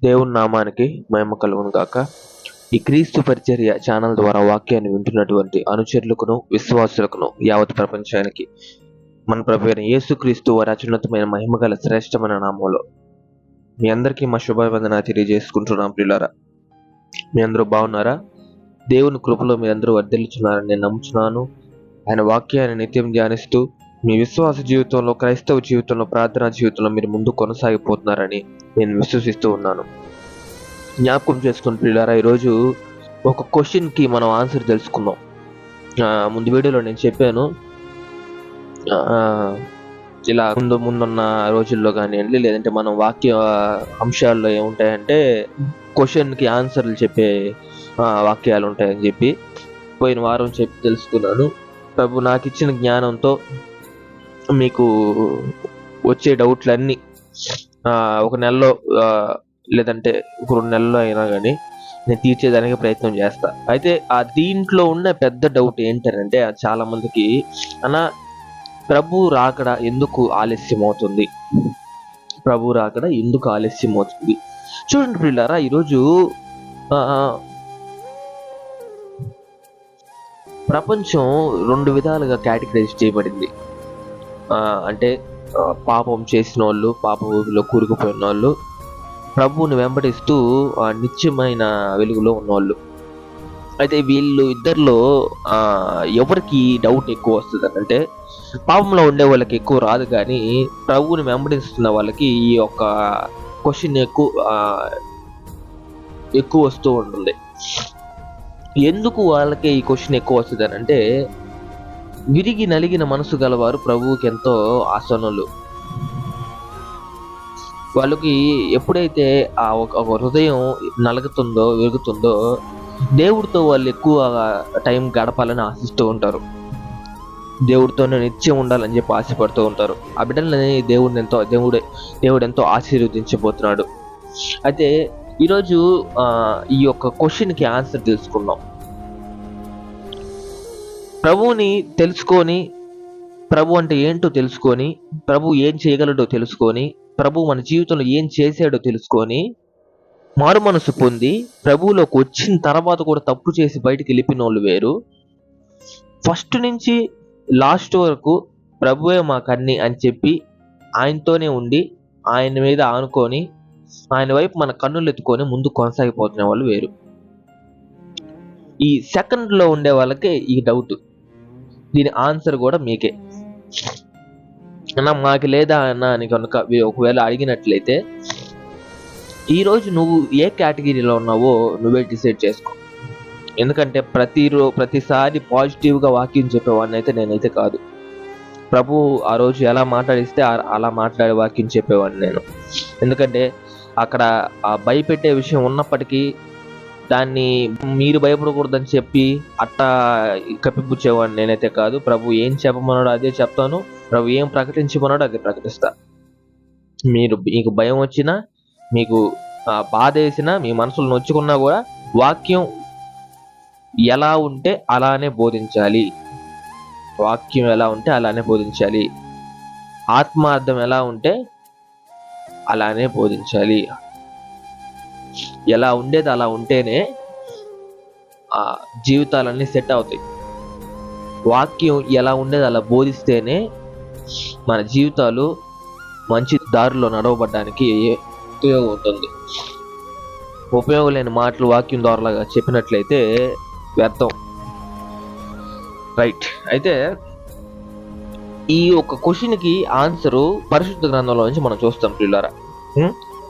దేవుని నామానికి మహిమ కలుగును గాక. ఈ క్రీస్తు పరిచర్య ఛానల్ ద్వారా వాక్యాన్ని వింటున్నటువంటి అనుచరులకును విశ్వాసులకును యావత్ ప్రపంచానికి మన ప్రభు అయిన యేసుక్రీస్తు వారి అత్యున్నతమైన మహిమ గల శ్రేష్టమైన నామంలో మీ అందరికీ మా శుభవందన తెలియజేసుకుంటున్నాం. ప్రియులారా, మీ అందరూ బాగున్నారా? దేవుని కృపలో మీరందరూ వర్ధిల్లుచున్నారని నేను నమ్ముచున్నాను. ఆయన వాక్యాన్ని నిత్యం ధ్యానిస్తూ మీ విశ్వాస జీవితంలో, క్రైస్తవ జీవితంలో, ప్రార్థనా జీవితంలో మీరు ముందు కొనసాగిపోతున్నారని నేను విశ్వసిస్తూ ఉన్నాను. జ్ఞాపకం చేసుకుని ప్రియులారా, ఈరోజు ఒక క్వశ్చన్కి మనం ఆన్సర్ తెలుసుకుందాం. ముందు వీడియోలో నేను చెప్పాను, ఇలా ముందున్న రోజుల్లో కానివ్వండి, లేదంటే మనం వాక్య అంశాల్లో ఏముంటాయంటే క్వశ్చన్కి ఆన్సర్లు చెప్పే వాక్యాలు ఉంటాయని చెప్పి పోయిన వారం చెప్పి తెలుసుకున్నాను. ప్రభు నాకు ఇచ్చిన జ్ఞానంతో మీకు వచ్చే డౌట్లన్నీ ఒక నెలలో లేదంటే ఒక 2 నెలల్లో అయినా కానీ నేను తీర్చేదానికి ప్రయత్నం చేస్తా. అయితే దీంట్లో ఉన్న పెద్ద డౌట్ ఏంటంటే, చాలా మందికి ప్రభు రాకడ ఎందుకు ఆలస్యం అవుతుంది, ప్రభు రాకడ ఎందుకు ఆలస్యం అవుతుంది. చూడండి ప్రియులారా, ఈరోజు ప్రపంచం 2 విధాలుగా కేటగిరైజ్ చేయబడింది. అంటే పాపం చేసిన వాళ్ళు, పాప ఊబిలో కూరుకుపోయిన వాళ్ళు, ప్రభువుని వెంబడిస్తూ నిత్యమైన వెలుగులో ఉన్నవాళ్ళు. అయితే వీళ్ళు ఇద్దరిలో ఎవరికి డౌట్ ఎక్కువ వస్తుంది అంటే, పాపంలో ఉండే వాళ్ళకి ఎక్కువ రాదు, కానీ ప్రభువుని వెంబడిస్తున్న వాళ్ళకి ఈ యొక్క క్వశ్చన్ ఎక్కువ వస్తూ ఉంటుంది. ఎందుకు వాళ్ళకి ఈ క్వశ్చన్ ఎక్కువ వస్తుంది అని అంటే, విరిగి నలిగిన మనసు గలవారు ప్రభువుకి ఎంతో ఆసనులు. వాళ్ళకి ఎప్పుడైతే ఒక హృదయం నలుగుతుందో, విరుగుతుందో, దేవుడితో వాళ్ళు ఎక్కువ టైం గడపాలని ఆశిస్తూ ఉంటారు. దేవుడితోనే నిత్యం ఉండాలని చెప్పి ఆశపడుతూ ఉంటారు. ఆ బిడ్డలని దేవుడు ఎంతో ఆశీర్వదించబోతున్నాడు. అయితే ఈరోజు ఈ యొక్క క్వశ్చన్కి ఆన్సర్ తెలుసుకుందాం. ప్రభువుని తెలుసుకొని, ప్రభు అంటే ఏంటో తెలుసుకొని, ప్రభు ఏం చేయగలడో తెలుసుకొని, ప్రభు మన జీవితంలో ఏం చేశాడో తెలుసుకొని, మారు మనసు పొంది ప్రభువులోకి వచ్చిన తర్వాత కూడా తప్పు చేసి బయటికి వెళ్ళిపోయిన వాళ్ళు వేరు. ఫస్ట్ నుంచి లాస్ట్ వరకు ప్రభువే మాకన్నీ అని చెప్పి ఆయనతోనే ఉండి, ఆయన మీద ఆనుకొని, ఆయన వైపు మన కన్నులు ఎత్తుకొని ముందు కొనసాగిపోతున్న వాళ్ళు వేరు. ఈ సెకండ్లో ఉండే వాళ్ళకే ఈ డౌట్. దీని ఆన్సర్ కూడా మీకే. మాకు లేదా అన్న అని కనుక ఒకవేళ అడిగినట్లయితే, ఈరోజు నువ్వు ఏ కేటగిరీలో ఉన్నావో నువ్వే డిసైడ్ చేసుకో. ఎందుకంటే ప్రతిసారి పాజిటివ్గా వాక్యం చెప్పేవాడిని అయితే నేనైతే కాదు. ప్రభు ఆ రోజు ఎలా మాట్లాడిస్తే అలా మాట్లాడే వాక్యం చెప్పేవాడిని నేను. ఎందుకంటే అక్కడ భయపెట్టే విషయం ఉన్నప్పటికీ దాన్ని మీరు భయపడకూడదని చెప్పి అట్టా కప్పిపుచ్చేవాడిని నేనైతే కాదు. ప్రభు ఏం చెప్పమన్నాడో అదే చెప్తాను, ప్రభు ఏం ప్రకటించమన్నాడో అదే ప్రకటిస్తా. మీకు భయం వచ్చినా, మీకు బాధ వేసినా, మీ మనసులో నొచ్చుకున్నా కూడా వాక్యం ఎలా ఉంటే అలానే బోధించాలి. వాక్యం ఎలా ఉంటే అలానే బోధించాలి. ఆత్మార్థం ఎలా ఉంటే అలానే బోధించాలి. ఎలా ఉండేది అలా ఉంటేనే ఆ జీవితాలన్నీ సెట్ అవుతాయి. వాక్యం ఎలా ఉండేది అలా బోధిస్తేనే మన జీవితాలు మంచి దారిలో నడవబడ్డానికి ఉపయోగం ఉంటుంది. ఉపయోగం లేని మాటలు వాక్యం ద్వారాగా చెప్పినట్లయితే వ్యర్థం. రైట్. అయితే ఈ ఒక క్వశ్చన్కి ఆన్సరు పరిశుద్ధ గ్రంథంలో నుంచి మనం చూస్తాం ప్రియులారా.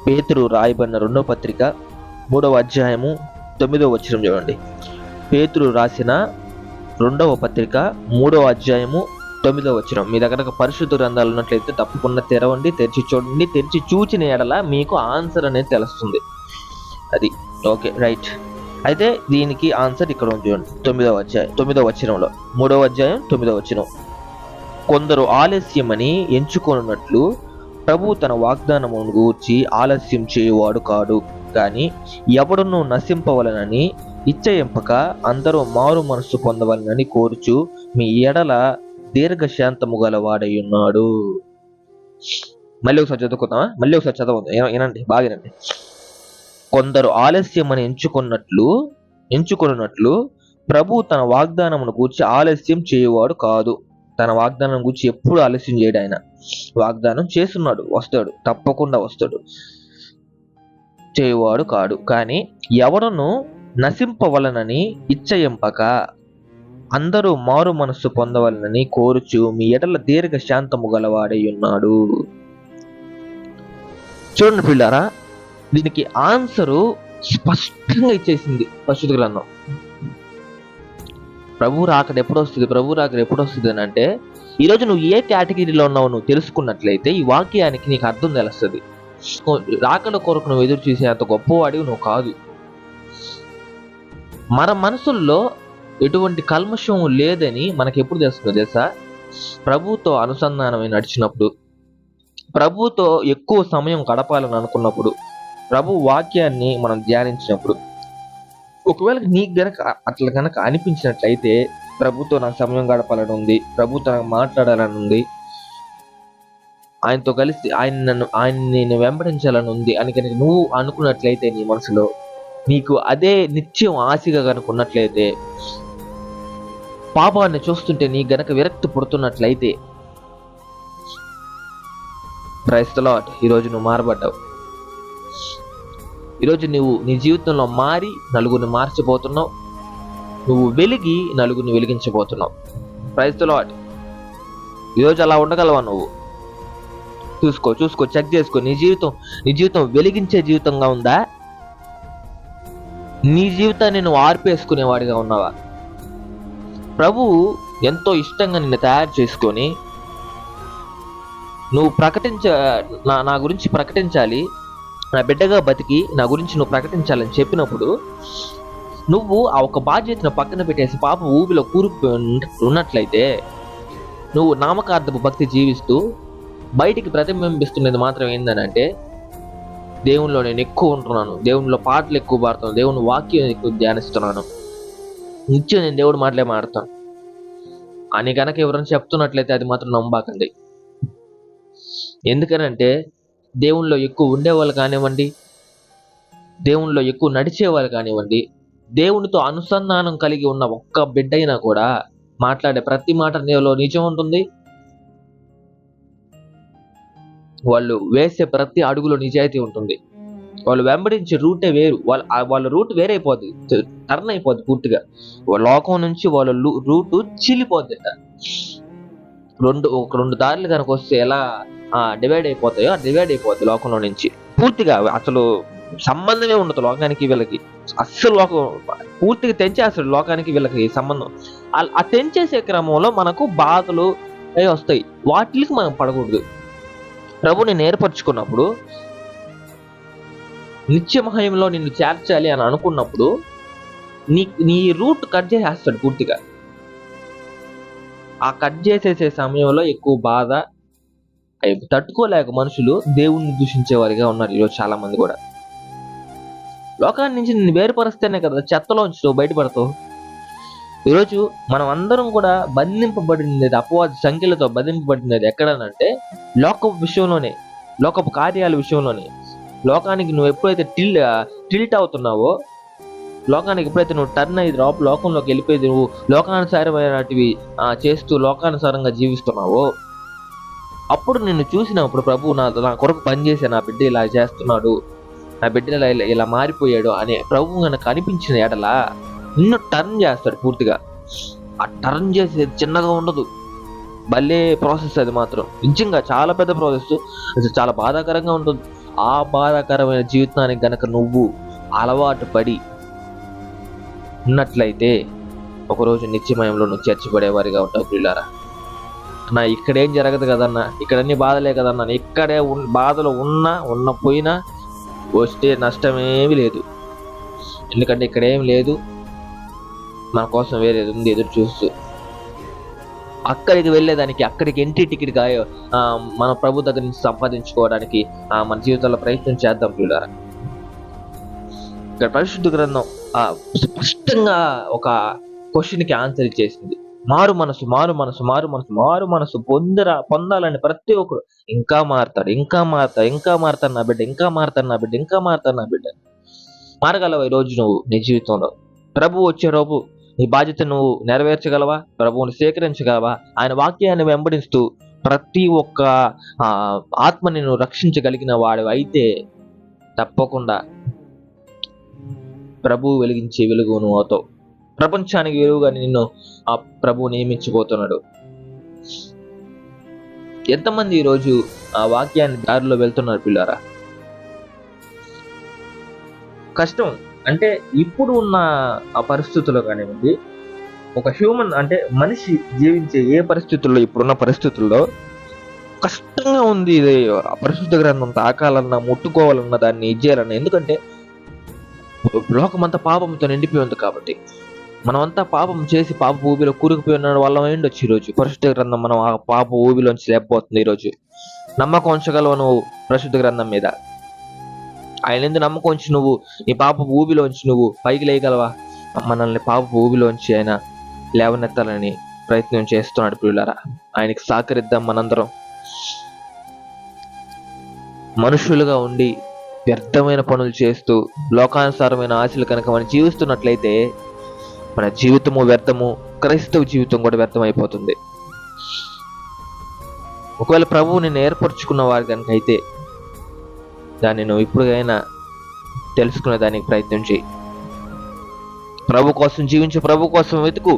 పేతురు రాయబడిన 2వ పత్రిక 3వ అధ్యాయము 9వ వచనం చూడండి. పేతురు రాసిన 2వ పత్రిక 3వ అధ్యాయము 9వ వచనం. మీ దగ్గర పరిశుద్ధ గ్రంథాలు ఉన్నట్లయితే తప్పకుండా తెరవండి, తెరిచి చూడండి. తెరిచి చూచిన ఎడల మీకు ఆన్సర్ అనేది తెలుస్తుంది. అది ఓకే, రైట్. అయితే దీనికి ఆన్సర్ ఇక్కడ చూడండి, 9వ వచనంలో, 3వ అధ్యాయం 9వ వచనం. కొందరు ఆలస్యమని ఎంచుకున్నట్లు ప్రభు తన వాగ్దానమును గూర్చి ఆలస్యం చేయువాడు కాడు, కానీ ఎవడును నశింపవలనని ఇచ్చయింపక అందరూ మారు మనస్సు పొందవలనని కోరుచు మీ ఎడల దీర్ఘశాంతము గలవాడై ఉన్నాడు. మళ్ళీ ఒకసారి చదువుకుందామా? మళ్ళీ ఒకసారి చదవద్దు, ఏనండి, బాగానండి. కొందరు ఆలస్యమని ఎంచుకున్నట్లు ప్రభు తన వాగ్దానమును గూర్చి ఆలస్యం చేయువాడు కాదు. తన వాగ్దానం గురించి ఎప్పుడు ఆలస్యం చేయడు. ఆయన వాగ్దానం చేస్తున్నాడు, వస్తాడు, తప్పకుండా వస్తాడు, చేయువాడు కాడు. కానీ ఎవడను నశింపవలనని ఇచ్చయింపక అందరూ మారు మనస్సు పొందవలనని కోరుచు మీ ఎడల దీర్ఘ శాంతము గలవాడై ఉన్నాడు. చూడండి పిల్లారా, దీనికి ఆన్సరు స్పష్టంగా ఇచ్చేసింది పరిశుద్ధ గ్రంథం. ప్రభు రాకడ ఎప్పుడు వస్తుంది అని అంటే, ఈరోజు నువ్వు ఏ కేటగిరీలో ఉన్నావు నువ్వు తెలుసుకున్నట్లయితే ఈ వాక్యానికి నీకు అర్థం తెలుస్తుంది. రాకడ కొరకు నువ్వు ఎదురు చూసేంత గొప్పవాడివి నువ్వు కాదు. మన మనసుల్లో ఎటువంటి కల్మషం లేదని మనకి ఎప్పుడు తెలుస్తుందో తెలుసా? ప్రభుతో అనుసంధానమై నడిచినప్పుడు, ప్రభుతో ఎక్కువ సమయం గడపాలని అనుకున్నప్పుడు, ప్రభు వాక్యాన్ని మనం ధ్యానించినప్పుడు. ఒకవేళ నీకు గనక అనిపించినట్లయితే ప్రభుతో నాకు సమయం గడపాలని ఉంది, ప్రభుతో నాకు మాట్లాడాలని ఉంది, ఆయనతో కలిసి ఆయన్ని వెంబడించాలని ఉంది అని కనుక నువ్వు అనుకున్నట్లయితే, నీ మనసులో నీకు అదే నిత్యం ఆశగా కనుకున్నట్లయితే, పాపాన్ని చూస్తుంటే నీ గనక విరక్తి పుడుతున్నట్లయితే, ప్రైజ్ ది లార్డ్, ఈరోజు నువ్వు మారబడ్డావు. ఈరోజు నువ్వు నీ జీవితంలో మారి నలుగురిని మార్చిపోతున్నావు. నువ్వు వెలిగి నలుగురిని వెలిగించబోతున్నావు. Praise the lord. ఈరోజు అలా ఉండగలవా నువ్వు? చూసుకో, చెక్ చేసుకో. నీ జీవితం వెలిగించే జీవితంగా ఉందా? నీ జీవితాన్ని నువ్వు ఆర్పేసుకునేవాడిగా ఉన్నావా? ప్రభువు ఎంతో ఇష్టంగా నిన్ను తయారు చేసుకొని నువ్వు నా గురించి ప్రకటించాలి, నా బిడ్డగా బతికి నా గురించి నువ్వు ప్రకటించాలని చెప్పినప్పుడు, నువ్వు ఆ ఒక బాధ్యతను పక్కన పెట్టేసి పాప ఊబిలో ఉన్నట్లయితే, నువ్వు నామకార్థపు భక్తి జీవిస్తూ బయటికి ప్రతిబింబిస్తున్నది మాత్రం ఏందనంటే, దేవునిలో నేను ఎక్కువ ఉంటున్నాను, దేవునిలో పాటలు ఎక్కువ పాడుతున్నాను, దేవుని వాక్యం ఎక్కువ ధ్యానిస్తున్నాను, నిత్యం నేను దేవుడు మాటలే మాడతాను అని కనుక ఎవరైనా చెప్తున్నట్లయితే అది మాత్రం నమ్మబాకండి. ఎందుకనంటే దేవునిలో ఎక్కువ ఉండేవాళ్ళు కానివ్వండి, దేవునిలో ఎక్కువ నడిచేవాళ్ళు కానివ్వండి, దేవునితో అనుసంధానం కలిగి ఉన్న ఒక్క బిడ్డ అయినా కూడా మాట్లాడే ప్రతి మాట నిజం ఉంటుంది. వాళ్ళు వేసే ప్రతి అడుగులో నిజాయితీ ఉంటుంది. వాళ్ళు వెంబడించే రూటే వేరు. వాళ్ళ రూట్ వేరైపోద్ది, టర్న్ అయిపోద్ది పూర్తిగా. లోకం నుంచి వాళ్ళ రూట్ చీలిపోద్ది. రెండు దారులు కనుక వస్తే ఎలా డివైడ్ అయిపోతాయో డివైడ్ అయిపోద్ది లోకంలో నుంచి పూర్తిగా. అసలు సంబంధమే ఉండదు లోకానికి వీళ్ళకి. అస్సలు పూర్తిగా తెంచేస్తాడు లోకానికి వీళ్ళకి సంబంధం. ఆ తెంచేసే క్రమంలో మనకు బాధలు అవి వస్తాయి. వాటికి మనం పడకూడదు. ప్రభుని ఏర్పరచుకున్నప్పుడు, నిత్యమహంలో నిన్ను చేర్చాలి అని అనుకున్నప్పుడు నీ రూట్ కట్ చేసేస్తాడు పూర్తిగా. ఆ కట్ చేసేసే సమయంలో ఎక్కువ బాధ తట్టుకోలేక మనుషులు దేవుణ్ణి దూషించే వారిగా ఉన్నారు ఈరోజు చాలా మంది కూడా. లోకాన్ని నుంచి నిన్ను వేరుపరిస్తేనే కదా చెత్తలోంచి నువ్వు బయటపడతావు. ఈరోజు మనం అందరం కూడా బంధింపబడినది, అపవాది సంఖ్యలతో బంధింపబడినది ఎక్కడనంటే లోకపు విషయంలోనే, లోకపు కార్యాల విషయంలోనే. లోకానికి నువ్వు ఎప్పుడైతే టిల్ట్ అవుతున్నావో, లోకానికి ఎప్పుడైతే నువ్వు టర్న్ అయ్యి లోకంలోకి వెళ్ళిపోయి నువ్వు లోకానుసారమైనటివి చేస్తూ లోకానుసారంగా జీవిస్తున్నావో, అప్పుడు నిన్ను చూసినప్పుడు ప్రభు నా కొరకు పనిచేసే నా బిడ్డ ఇలా చేస్తున్నాడు, నా బిడ్డ ఇలా మారిపోయాడు అనే ప్రభు కనుక అనిపించిన ఎడలా నిన్ను టర్న్ చేస్తాడు పూర్తిగా. ఆ టర్న్ చేసేది చిన్నగా ఉండదు, భలే ప్రాసెస్. అది మాత్రం నిజంగా చాలా పెద్ద ప్రాసెస్. అది చాలా బాధాకరంగా ఉంటుంది. ఆ బాధాకరమైన జీవితానికి గనక నువ్వు అలవాటు పడి ఉన్నట్లయితే ఒకరోజు నిత్యమయంలో నువ్వు చేర్చబడేవారిగా ఉంటావు పిల్లారా. నా ఇక్కడేం జరగదు కదన్నా, ఇక్కడ అన్ని బాధలే కదన్నా, ఇక్కడే బాధలు ఉన్న పోయినా వస్తే నష్టమేమి లేదు. ఎందుకంటే ఇక్కడేం లేదు, మన కోసం వేరేది ఉంది ఎదురు చూస్తూ. అక్కడికి వెళ్ళేదానికి, అక్కడికి ఎంట్రీ టికెట్ మన ప్రభు దగ్గర నుంచి సంపాదించుకోవడానికి మన జీవితంలో ప్రయత్నం చేద్దాం పిల్లారా. ఇక్కడ పరిశుద్ధ గ్రంథం స్పష్టంగా ఒక క్వశ్చన్కి ఆన్సర్ ఇచ్చేసింది. మారు మనసు పొందాలని ప్రతి ఒక్కరు ఇంకా మారుతాడు నా బిడ్డ. మారగలవా ఈరోజు నువ్వు నీ జీవితంలో? ప్రభు వచ్చే రోజు నీ బాధ్యత నువ్వు నెరవేర్చగలవా? ప్రభువుని స్వీకరించగలవా? ఆయన వాక్యాన్ని వెంబడిస్తూ ప్రతి ఒక్క ఆత్మని నువ్వు రక్షించగలిగిన వాడు అయితే తప్పకుండా ప్రభువు వెలిగించే వెలుగు నువ్వు అవుతావు. ప్రపంచానికి వెలుగుగా నిన్ను ఆ ప్రభువు నియమించబోతున్నాడు. ఎంతమంది ఈరోజు ఆ వాక్యాన్ని దారిలో వెళ్తున్నారు పిల్లారా? కష్టం అంటే ఇప్పుడు ఉన్న ఆ పరిస్థితుల్లో కానివ్వండి, ఒక హ్యూమన్ అంటే మనిషి జీవించే ఏ పరిస్థితుల్లో, ఇప్పుడున్న పరిస్థితుల్లో కష్టంగా ఉంది. ఇది పరిశుద్ధ గ్రంథం తాకాలన్నా, ముట్టుకోవాలన్నా, దాన్ని ఇచ్చేయాలన్నా. ఎందుకంటే లోకమంతా పాపంతో నిండిపోయి ఉంది కాబట్టి. మనమంతా పాపం చేసి పాప ఊబిలో కూరుకుపోయి ఉన్న వాళ్ళం అయ్యుండొచ్చు ఈరోజు. పరిశుద్ధ గ్రంథం మనం ఆ పాప ఊబిలోంచి లేకపోతుంది ఈరోజు. నమ్మకం ఉంచగలవు నువ్వు పరిశుద్ధ గ్రంథం మీద? ఆయన ఎందుకు నమ్మకం ఉంచి నువ్వు నీ పాప ఊబిలోంచి నువ్వు పైకి లేయగలవా? మనల్ని పాప ఊబిలోంచి ఆయన లేవనెత్తాలని ప్రయత్నం చేస్తున్నాడు పిల్లారా. ఆయనకి సహకరిద్దాం మనందరం. మనుషులుగా ఉండి వ్యర్థమైన పనులు చేస్తూ లోకానుసారమైన ఆశలు కనుక మనం జీవిస్తున్నట్లయితే మన జీవితము వ్యర్థము, క్రైస్తవ జీవితం కూడా వ్యర్థం అయిపోతుంది. ఒకవేళ ప్రభువు నిన్ను ఏర్పరచుకున్న వారు కనుక అయితే దాన్ని నువ్వు ఇప్పుడైనా తెలుసుకునే దానికి ప్రయత్నం చేయి. ప్రభు కోసం జీవించు, ప్రభు కోసం వెతుకు,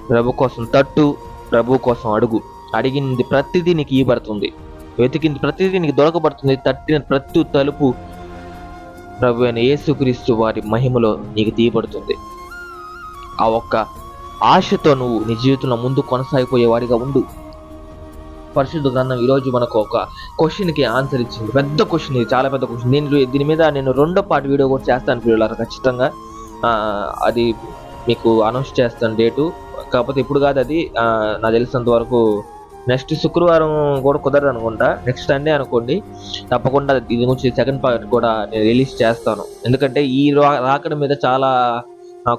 ప్రభు కోసం తట్టు, ప్రభు కోసం అడుగు. అడిగింది ప్రతిదీ నీకు ఇవ్వబడుతుంది, వెతికింది ప్రతిదీ నీకు దొరకబడుతుంది. తట్టిన ప్రతి తలుపు ప్రభు అయిన యేసుక్రీస్తు వారి మహిమలో నీకు తీయబడుతుంది. ఆ ఒక్క ఆశతో నువ్వు నీ జీవితంలో ముందు కొనసాగిపోయేవాడిగా ఉండు. పరిశుద్ధ గ్రంథం ఈరోజు మనకు ఒక క్వశ్చన్కి ఆన్సర్ ఇచ్చింది. పెద్ద క్వశ్చన్, ఇది చాలా పెద్ద క్వశ్చన్. దీని మీద నేను 2వ పార్ట్ వీడియో కూడా చేస్తాను పిల్లలు, ఖచ్చితంగా. అది మీకు అనౌన్స్ చేస్తాను డేటు. కాకపోతే ఇప్పుడు కాదు, అది నాకు తెలిసినంత వరకు నెక్స్ట్ శుక్రవారం కూడా కుదరదు అనుకుంటా, నెక్స్ట్ సండే అనుకోండి. తప్పకుండా దీని గురించి సెకండ్ పార్ట్ కూడా నేను రిలీజ్ చేస్తాను. ఎందుకంటే ఈ రాకడ మీద చాలా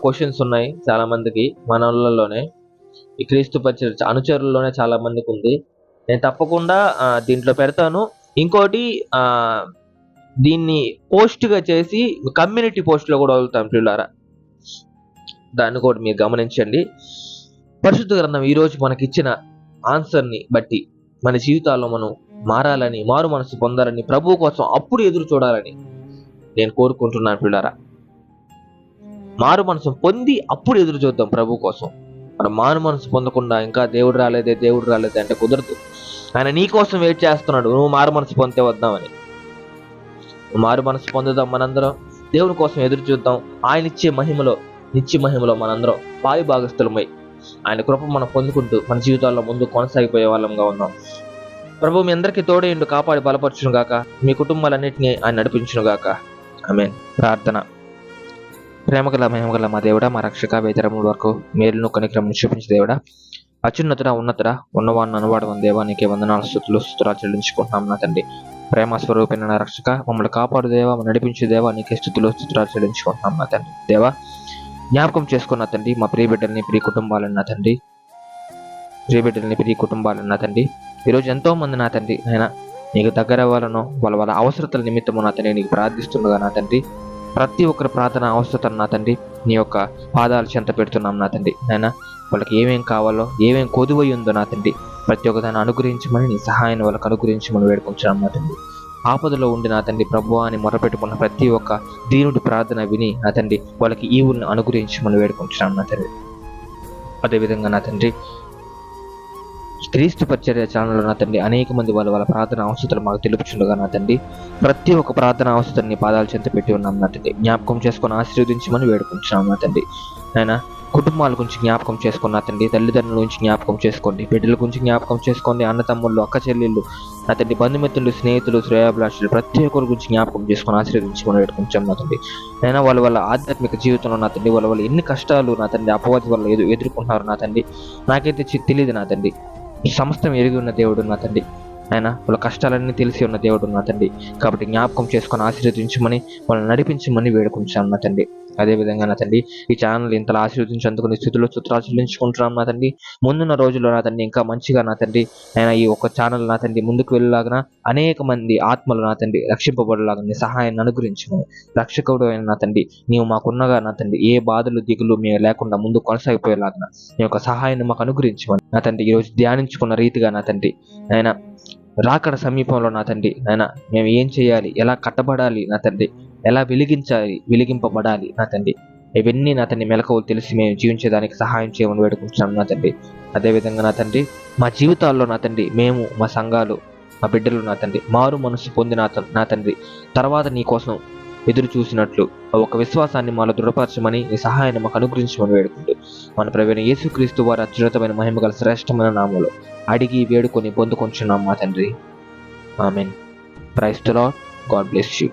క్వశ్చన్స్ ఉన్నాయి చాలా మందికి, మనలోనే, ఈ క్రీస్తు పరిచర్య అనుచరుల్లోనే చాలా మందికి ఉంది. నేను తప్పకుండా దీంట్లో పెడతాను. ఇంకోటి దీన్ని పోస్ట్గా చేసి కమ్యూనిటీ పోస్ట్లో కూడా వదులుతాను పిల్లారా, దాన్ని కూడా మీరు గమనించండి. పరిశుద్ధ గ్రంథం ఈరోజు మనకిచ్చిన ఆన్సర్ని బట్టి మన జీవితాల్లో మనం మారాలని, మారు మనసు పొందాలని, ప్రభువు కోసం అప్పుడు ఎదురు చూడాలని నేను కోరుకుంటున్నాను పిల్లారా. మారు మనసు పొంది అప్పుడు ఎదురు చూద్దాం ప్రభు కోసం. మనం మారు మనసు పొందకుండా ఇంకా దేవుడు రాలేదే అంటే కుదరదు. ఆయన నీ కోసం వెయిట్ చేస్తున్నాడు, నువ్వు మారు మనసు పొందితే వద్దామని. మారు మనసు పొందుదాం మనందరం, దేవుని కోసం ఎదురు చూద్దాం. ఆయన ఇచ్చే మహిమలో, నిత్య మహిమలో మనందరం పాయి భాగస్థులమై ఆయన కృప మనం పొందుకుంటూ మన జీవితాల్లో ముందు కొనసాగిపోయే వాళ్ళంగా ఉన్నాం. ప్రభు మీ అందరికీ తోడేయండు, కాపాడి బలపరచును గాక. మీ కుటుంబాలన్నింటినీ ఆయన నడిపించును గాక. ఆమేన్. ప్రార్థన. ప్రేమగల మహిమగల మా దేవుడా, మా రక్షక, వేతరముల వరకు మేలును కనికరమును చూపించు దేవుడా. అత్యున్నతుడా, ఉన్నతుడా, ఉన్నవాడిని అనువాడమని దేవా, నీకే వందనాలు, స్తుతులు చెల్లించుకుంటున్నాం నా తండ్రి. ప్రేమ స్వరూపైన నా రక్షక, మమ్మల్ని కాపాడు దేవా, నడిపించు దేవా, నీకే స్తుతులు చెల్లించుకుంటున్నాం నా తండ్రి. దేవా, జ్ఞాపకం చేసుకున్న తండ్రి మా ప్రియ బిడ్డల్ని, ప్రియ కుటుంబాలను నా తండ్రి, నా తండ్రి. ఈరోజు ఎంతో మంది నా తండ్రి ఆయన నీకు దగ్గర అవ్వాలను, వాళ్ళ అవసరతల నిమిత్తము నా తండ్రి నీకు ప్రార్థిస్తుండగా నా తండ్రి, ప్రతి ఒక్కరి ప్రార్థన అవసరతను నా తండ్రి నీ యొక్క పాదాలు చెంత పెడుతున్నాం నా తండ్రి. నాయన వాళ్ళకి ఏమేం కావాలో, ఏమేం కొదువై ఉందో నా తండ్రి ప్రతి ఒక్క దాన్ని అనుగ్రహించమని, నీ సహాయాన్ని వాళ్ళకి అనుగ్రహించమని వేడుకుంటున్నాం నా తండ్రి. ఆపదలో ఉండి నా తండ్రి ప్రభువా అని మొరపెట్టుకున్న ప్రతి ఒక్క దీనుడి ప్రార్థన విని నా తండ్రి వాళ్ళకి ఈవుల్ని అనుగ్రహించమని వేడుకుంటున్నాం నా తండ్రి. అదేవిధంగా నా తండ్రి క్రీస్తు పరిచర్య ఛానల్లో నా తండ్రి అనేక మంది వాళ్ళ ప్రార్థన అవసరాలు మాకు తెలుపుచుండగా నా తండ్రి ప్రతి ఒక్క ప్రార్థన అవసరాన్ని పాదాలు చెంత పెట్టి ఉన్నాం నా తండ్రి. జ్ఞాపకం చేసుకొని ఆశీర్వదించమని వేడుకుంటున్నాం నా తండ్రి. ఆయన కుటుంబాల గురించి జ్ఞాపకం చేసుకున్న నా తండ్రి, తల్లిదండ్రుల గురించి జ్ఞాపకం చేసుకోండి, బిడ్డల గురించి జ్ఞాపకం చేసుకోండి, అన్నతమ్ముళ్ళు, అక్క చెల్లెళ్ళు నా తండ్రి, బంధుమిత్రులు, స్నేహితులు, శ్రేయాభిలాషులు ప్రతి ఒక్కరి గురించి జ్ఞాపకం చేసుకొని ఆశీర్వదించమని వేడుకుంటాం నా తండ్రి. అయినా వాళ్ళ ఆధ్యాత్మిక జీవితంలో నా తండ్రి వాళ్ళ ఎన్ని కష్టాలు నా తండ్రి అపవాది వల్ల ఎదుర్కొంటున్నారు నా తండ్రి, నాకైతే తెలియదు నా తండ్రి. సమస్తం ఎరిగి ఉన్న దేవుడు నా తండ్రి, ఆయన వాళ్ళ కష్టాలన్నీ తెలిసి ఉన్న దేవుడు నా తండ్రి. కాబట్టి జ్ఞాపకం చేసుకొని ఆశీర్వదించమని వాళ్ళని నడిపించమని వేడుకుంటాం నా తండ్రి. అదేవిధంగా నా తండ్రి ఈ ఛానల్ ఇంతలా ఆశీర్వదించేందుకు నీ స్థితిలో చుట్టాలు చెల్లించుకుంటున్నాం నా తండ్రి. ముందున్న రోజుల్లో నా తండ్రి ఇంకా మంచిగా నా తండ్రి ఆయన ఈ ఒక్క ఛానల్ నా తండ్రి ముందుకు వెళ్ళలాగా అనేక మంది ఆత్మలు నా తండ్రి రక్షింపబడలాగా నీ సహాయాన్ని అనుగ్రహించమని, రక్షకుడు అయిన నా తండ్రి నీవు మాకున్నగా నా తండ్రి ఏ బాధలు దిగులు మేము లేకుండా ముందు కొనసాగిపోయేలాగా నీ యొక్క సహాయాన్ని మాకు అనుగ్రహించమని నా తండ్రి ఈరోజు ధ్యానించుకున్న రీతిగా నా తండ్రి ఆయన రాకడ సమీపంలో నా తండ్రి ఆయన మేము ఏం చేయాలి, ఎలా కట్టబడాలి నా తండ్రి, ఎలా వెలిగింపబడాలి నా తండ్రి, ఇవన్నీ నా తండ్రి మెలకువలు తెలిసి మేము జీవించేదానికి సహాయం చేయమని వేడుకుంటున్నాం నా తండ్రి. అదేవిధంగా నా తండ్రి మా జీవితాల్లో నా తండ్రి మేము మా సంఘాలు మా బిడ్డలు నా తండ్రి మారు మనసు పొందిన నా తండ్రి తర్వాత నీ కోసం ఎదురు చూసినట్లు ఒక విశ్వాసాన్ని మాలో దృఢపరచమని నీ సహాయాన్ని మాకు అనుగ్రహించమని వేడుకుంటూ మన ప్రభువైన యేసుక్రీస్తు వారి అత్యున్నతమైన మహిమగల శ్రేష్టమైన నామములో అడిగి వేడుకొని పొందుకొంచున్నాం మా తండ్రి. Amen. Praise the Lord. God bless you.